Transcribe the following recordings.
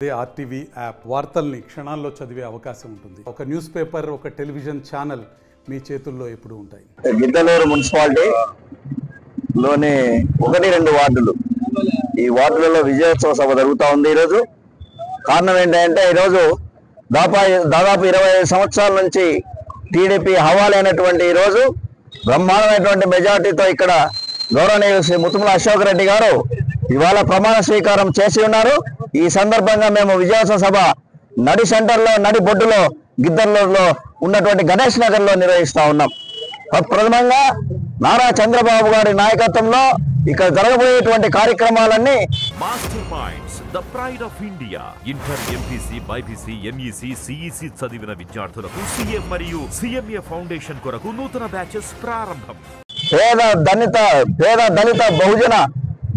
RTV app వార్తల్ని క్షణాల్లో చదివే అవకాశం ఉంటుంది. ఒక న్యూస్ పేపర్, ఒక టెలివిజన్ ఛానల్ మీ చేతుల్లో ఎప్పుడు ఉంటాయి. గిద్దలూరు మున్సిపాలిటీలోని 1-2 వార్డులు, ఈ వార్డులలో విజయోత్సవ సభ జరుగుతూ ఉంది. ఈరోజు కారణం ఏంటంటే ఈరోజు దాదాపు 25 సంవత్సరాల నుంచి టీడీపీ హవాలైనటువంటి ఈరోజు బ్రహ్మాండమైనటువంటి మెజార్టీతో ఇక్కడ గౌరవనీయులు శ్రీ ముతుముల అశోక్ రెడ్డి గారు ఇవాళ ప్రమాణ స్వీకారం చేసి ఉన్నారు. ఈ సందర్భంగా మేము విజయోత్సవ సభ నడి సెంటర్లో, నడి బొడ్డులో, గిద్దలూరులో ఉన్నటువంటి గణేష్ నగర్ లో నిర్వహిస్తా ఉన్నాం. ప్రథమంగా నారా చంద్రబాబు గారి నాయకత్వంలో ఇక్కడ జరగబోయేటువంటి కార్యక్రమాలన్నీ master minds the pride of India. Inter, MPC, BiPC, MEC, CEC చదివిన విద్యార్థులకు సీఎం మరియు సిఎంఏ ఫౌండేషన్ కొరకు నూతన బ్యాచెస్ ప్రారంభం. పేద దళిత బహుజన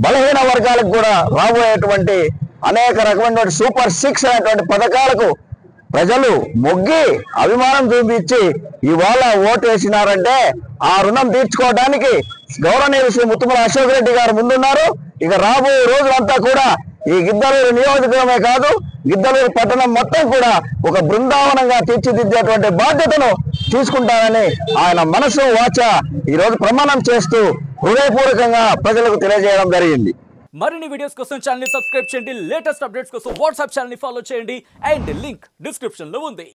బలహీన వర్గాలకు కూడా రాబోయేటువంటి అనేక రకమైనటువంటి సూపర్ 6 అనేటువంటి పథకాలకు ప్రజలు మొగ్గి అభిమానం చూపించి ఇవాళ ఓటు వేసినారంటే ఆ రుణం తీర్చుకోవడానికి గౌరవనీయులు శ్రీ ముతుముల అశోక్ రెడ్డి గారు ముందున్నారు. ఇక రాబోయే రోజులంతా కూడా ఈ గిద్దలూరు నియోజకవర్గమే కాదు, గిద్దలూరు పట్టణం మొత్తం కూడా ఒక బృందావనంగా తీర్చిదిద్దేటువంటి బాధ్యతను తీసుకుంటానని ఆయన మనసు వాచ ఈరోజు ప్రమాణం చేస్తూ హృదయపూర్వకంగా ప్రజలకు తెలియజేయడం జరిగింది. మరిన్ని వీడియోస్ కోసం ఛానల్ ని సబ్స్క్రైబ్ చేయండి. లేటెస్ట్ అప్డేట్స్ కోసం వాట్సాప్ ఛానల్ ని ఫాలో చేయండి. అండ్ లింక్ డిస్క్రిప్షన్ లో ఉంది.